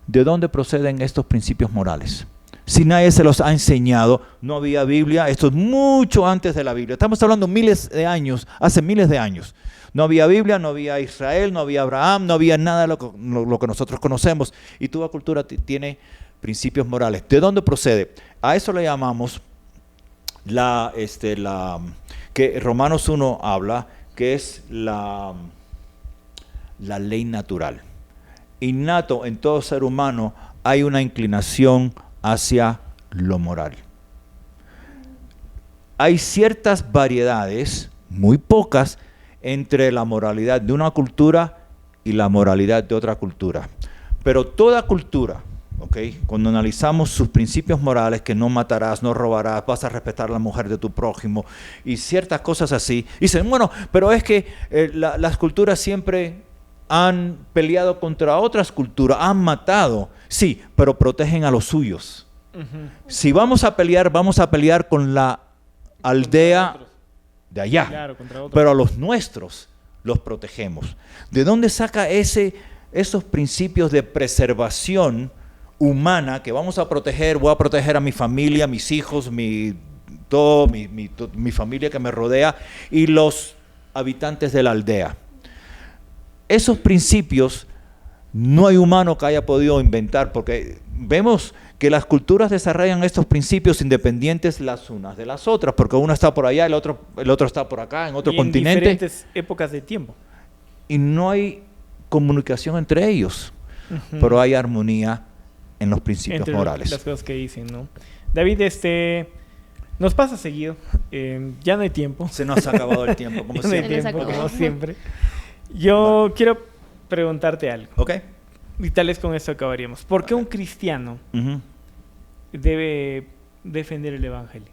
Speaker 1: ¿De dónde proceden estos principios morales? Si nadie se los ha enseñado, no había Biblia, esto es mucho antes de la Biblia. Estamos hablando miles de años, hace miles de años. No había Biblia, no había Israel, no había Abraham, no había nada de lo que nosotros conocemos. Y toda cultura tiene principios morales. ¿De dónde procede? A eso le llamamos que Romanos 1 habla, que es la ley natural. Innato en todo ser humano hay una inclinación hacia lo moral. Hay ciertas variedades, muy pocas, entre la moralidad de una cultura y la moralidad de otra cultura. Pero toda cultura, ¿okay? Cuando analizamos sus principios morales, que no matarás, no robarás, vas a respetar a la mujer de tu prójimo y ciertas cosas así, dicen, bueno, pero es que las culturas siempre han peleado contra otras culturas, han matado, sí, pero protegen a los suyos. Si vamos a pelear con la aldea de allá, claro, pero a los nuestros los protegemos. ¿De dónde saca esos principios de preservación humana que vamos a proteger? Voy a proteger a mi familia, mis hijos, mi familia que me rodea y los habitantes de la aldea. Esos principios no hay humano que haya podido inventar, porque vemos que las culturas desarrollan estos principios independientes las unas de las otras, porque uno está por allá, el otro está por acá, en otro continente.
Speaker 2: En diferentes épocas de tiempo.
Speaker 1: Y no hay comunicación entre ellos, pero hay armonía en los principios morales.
Speaker 2: Las cosas que dicen, ¿no? David, Nos pasa seguido. Ya no hay tiempo.
Speaker 1: Se nos ha acabado el tiempo, como
Speaker 2: Ya no hay
Speaker 1: siempre.
Speaker 2: tiempo,
Speaker 3: acabó.
Speaker 2: como siempre. Yo quiero preguntarte algo.
Speaker 1: ¿Ok?
Speaker 2: Y tal vez con esto acabaríamos. ¿Por qué un cristiano
Speaker 1: Ujú.
Speaker 2: debe defender el evangelio?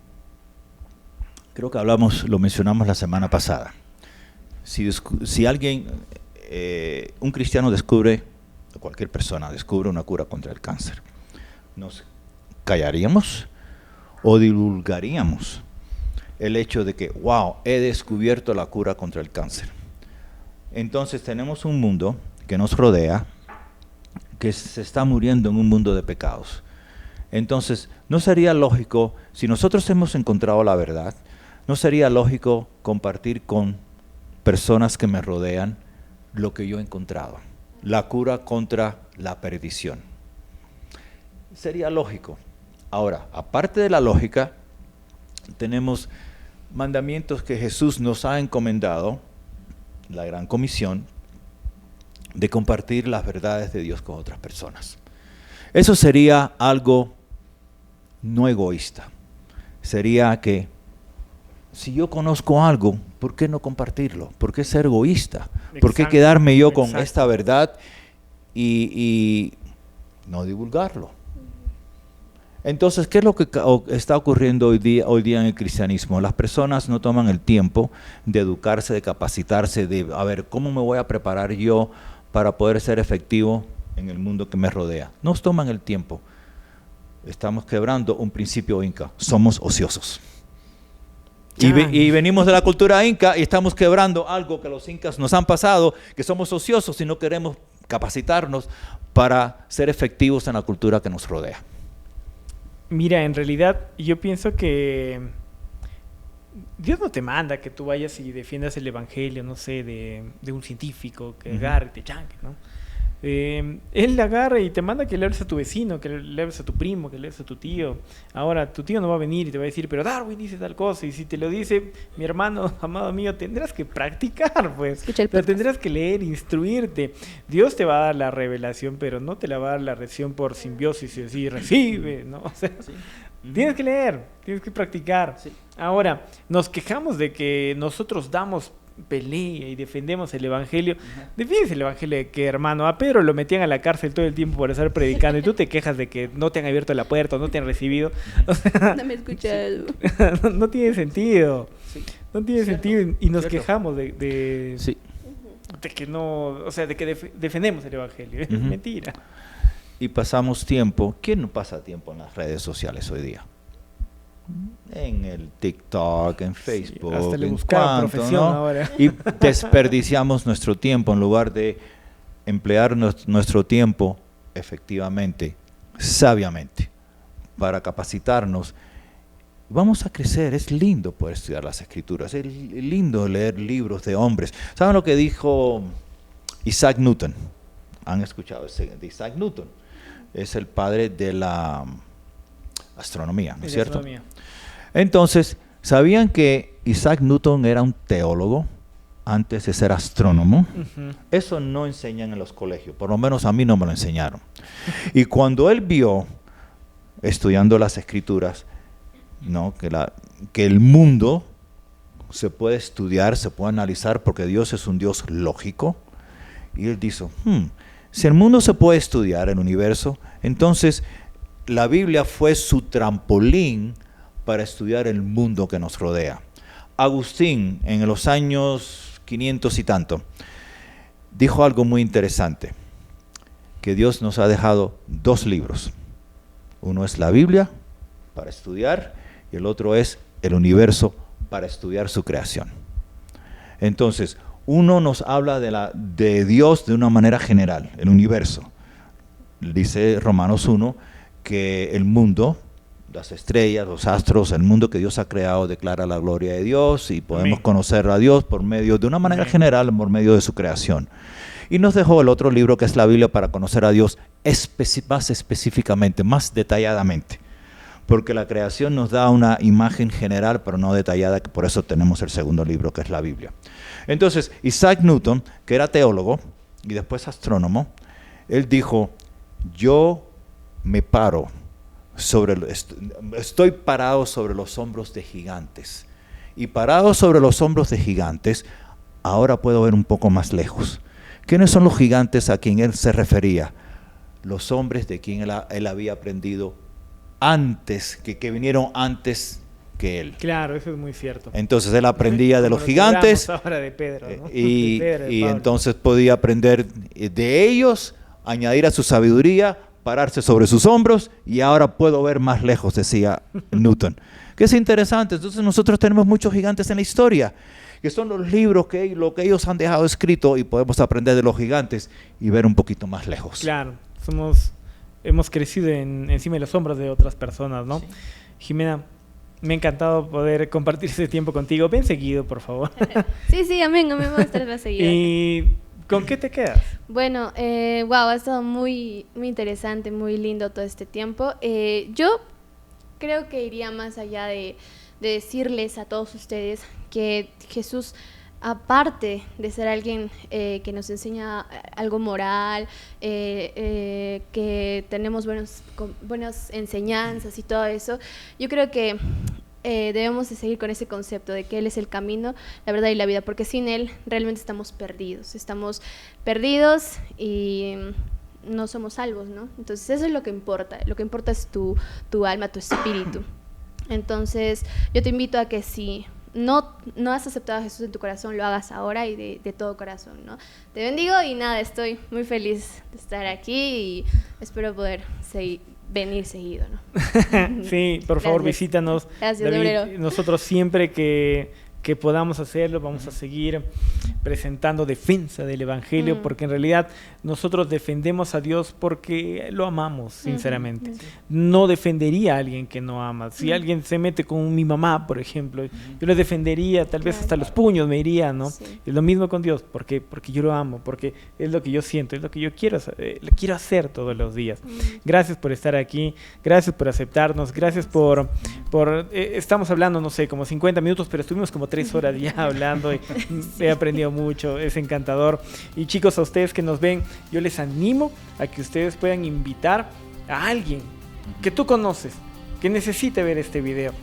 Speaker 1: Creo que lo mencionamos la semana pasada. Si alguien, un cristiano descubre, o cualquier persona descubre una cura contra el cáncer, ¿nos callaríamos o divulgaríamos el hecho de que, wow, he descubierto la cura contra el cáncer? Entonces tenemos un mundo que nos rodea, que se está muriendo en un mundo de pecados. Entonces, ¿no sería lógico, si nosotros hemos encontrado la verdad, no sería lógico compartir con personas que me rodean lo que yo he encontrado? La cura contra la perdición. Sería lógico. Ahora, aparte de la lógica, tenemos mandamientos que Jesús nos ha encomendado, la gran comisión, de compartir las verdades de Dios con otras personas. Eso sería algo no egoísta. Sería que si yo conozco algo, ¿por qué no compartirlo? ¿Por qué ser egoísta? ¿Por qué quedarme yo con esta verdad y no divulgarlo? Entonces, ¿qué es lo que está ocurriendo hoy día en el cristianismo? Las personas no toman el tiempo de educarse, de capacitarse, de a ver, ¿cómo me voy a preparar yo para poder ser efectivo en el mundo que me rodea? No toman el tiempo. Estamos quebrando un principio inca. Somos ociosos. Y venimos de la cultura inca y estamos quebrando algo que los incas nos han pasado, que somos ociosos y no queremos capacitarnos para ser efectivos en la cultura que nos rodea.
Speaker 2: Mira, en realidad yo pienso que Dios no te manda que tú vayas y defiendas el evangelio, no sé, de un científico que agarre y te chanque, ¿no? Él agarra y te manda que le hables a tu vecino, que le hables a tu primo, que le hables a tu tío. Ahora, tu tío no va a venir y te va a decir, pero Darwin dice tal cosa. Y si te lo dice mi hermano, amado mío, tendrás que practicar, pues.
Speaker 3: Escucha el
Speaker 2: Pero
Speaker 3: podcast.
Speaker 2: tendrás que leer, instruirte. Dios te va a dar la revelación, pero no te la va a dar la revelación por simbiosis y decir, recibe, ¿no? O sea, tienes que leer, tienes que practicar.
Speaker 1: Sí.
Speaker 2: Ahora, nos quejamos de que nosotros damos pelea y defendemos el evangelio. Defiendes el evangelio de que, hermano, a Pedro lo metían a la cárcel todo el tiempo por estar predicando y tú te quejas de que no te han abierto la puerta o no te han recibido. O sea,
Speaker 3: No me escuchas.
Speaker 2: no tiene sentido.
Speaker 1: Sí.
Speaker 2: No tiene
Speaker 1: Cierto,
Speaker 2: sentido y nos
Speaker 1: cierto.
Speaker 2: quejamos de
Speaker 1: Sí.
Speaker 2: que no, o sea, de que defendemos el evangelio. Es mentira.
Speaker 1: Y pasamos tiempo. ¿Quién no pasa tiempo en las redes sociales hoy día? En el TikTok, en Facebook,
Speaker 2: hasta le
Speaker 1: en
Speaker 2: buscaron
Speaker 1: cuanto,
Speaker 2: profesión
Speaker 1: ¿no?
Speaker 2: ahora.
Speaker 1: Y desperdiciamos nuestro tiempo en lugar de emplear nuestro tiempo efectivamente, sabiamente, para capacitarnos. Vamos a crecer, es lindo poder estudiar las escrituras, es lindo leer libros de hombres. ¿Saben lo que dijo Isaac Newton? ¿Han escuchado de Isaac Newton? Es el padre de la astronomía, ¿no es cierto?
Speaker 2: Astronomía.
Speaker 1: Entonces, ¿sabían que Isaac Newton era un teólogo antes de ser astrónomo?
Speaker 2: Ujú.
Speaker 1: Eso no enseñan en los colegios, por lo menos a mí no me lo enseñaron. Y cuando él vio, estudiando las escrituras, ¿no? que el mundo se puede estudiar, se puede analizar, porque Dios es un Dios lógico, y él dijo, si el mundo se puede estudiar, el universo, entonces la Biblia fue su trampolín para estudiar el mundo que nos rodea. Agustín, en los años 500 y tanto, dijo algo muy interesante, que Dios nos ha dejado dos libros. Uno es la Biblia para estudiar y el otro es el universo para estudiar su creación. Entonces, uno nos habla de Dios de una manera general, el universo. Dice Romanos 1 que el mundo, las estrellas, los astros, el mundo que Dios ha creado declara la gloria de Dios y podemos
Speaker 2: Amén.
Speaker 1: conocer a Dios por medio, de una manera
Speaker 2: Amén.
Speaker 1: general, por medio de su creación. Y nos dejó el otro libro que es la Biblia para conocer a Dios más específicamente, más detalladamente. Porque la creación nos da una imagen general, pero no detallada, que por eso tenemos el segundo libro, que es la Biblia. Entonces, Isaac Newton, que era teólogo y después astrónomo, él dijo, yo me paro estoy parado sobre los hombros de gigantes. Y parado sobre los hombros de gigantes, ahora puedo ver un poco más lejos. ¿Quiénes son los gigantes a quien él se refería? Los hombres de quien él había aprendido antes, que vinieron antes que él.
Speaker 2: Claro, eso es muy cierto.
Speaker 1: Entonces él aprendía de los gigantes
Speaker 2: ahora de Pedro, ¿no?
Speaker 1: y
Speaker 2: Pablo.
Speaker 1: entonces podía aprender de ellos, añadir a su sabiduría, pararse sobre sus hombros y ahora puedo ver más lejos, decía Newton. Que es interesante. Entonces nosotros tenemos muchos gigantes en la historia, que son los libros lo que ellos han dejado escrito, y podemos aprender de los gigantes y ver un poquito más lejos.
Speaker 2: Claro, hemos crecido encima de los hombros de otras personas, ¿no? Sí. Jimena, me ha encantado poder compartir este tiempo contigo. Ven seguido, por favor.
Speaker 3: Sí, amén, me voy a estar más seguido.
Speaker 2: ¿Y con qué te quedas?
Speaker 3: Bueno, ha estado muy, muy interesante, muy lindo todo este tiempo. Yo creo que iría más allá de decirles a todos ustedes que Jesús, aparte de ser alguien que nos enseña algo moral, que tenemos buenas enseñanzas y todo eso, yo creo que debemos de seguir con ese concepto de que Él es el camino, la verdad y la vida, porque sin Él realmente estamos perdidos y no somos salvos, ¿no? Entonces eso es lo que importa es tu alma, tu espíritu. Entonces yo te invito a que si no has aceptado a Jesús en tu corazón, lo hagas ahora y de todo corazón, ¿no? Te bendigo y nada, estoy muy feliz de estar aquí y espero poder venir seguido, ¿no?
Speaker 2: Sí, por favor, visítanos.
Speaker 3: Gracias,
Speaker 2: David.
Speaker 3: Obrero.
Speaker 2: Nosotros siempre que podamos hacerlo, vamos a seguir presentando defensa del Evangelio, porque en realidad nosotros defendemos a Dios porque lo amamos, sinceramente. No defendería a alguien que no ama. Si alguien se mete con mi mamá, por ejemplo, yo le defendería, tal vez hasta los puños me iría, ¿no? Sí. Es lo mismo con Dios, porque yo lo amo, porque es lo que yo siento, es lo que yo quiero hacer todos los días. Gracias por estar aquí, gracias por aceptarnos, gracias por estamos hablando, no sé, como 50 minutos, pero estuvimos como 3 horas ya hablando y he aprendido mucho, es encantador. Y chicos, a ustedes que nos ven, yo les animo a que ustedes puedan invitar a alguien que tú conoces, que necesite ver este video.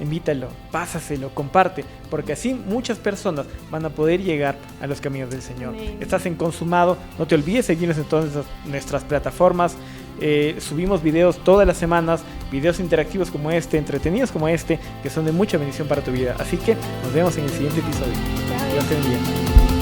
Speaker 2: Invítalo, pásaselo, comparte, porque así muchas personas van a poder llegar a los caminos del Señor. Amén. Estás en Consumado, no te olvides seguirnos en todas nuestras plataformas. Subimos videos todas las semanas, videos interactivos como este, entretenidos como este, que son de mucha bendición para tu vida. Así que nos vemos en el siguiente episodio. Dios te bendiga.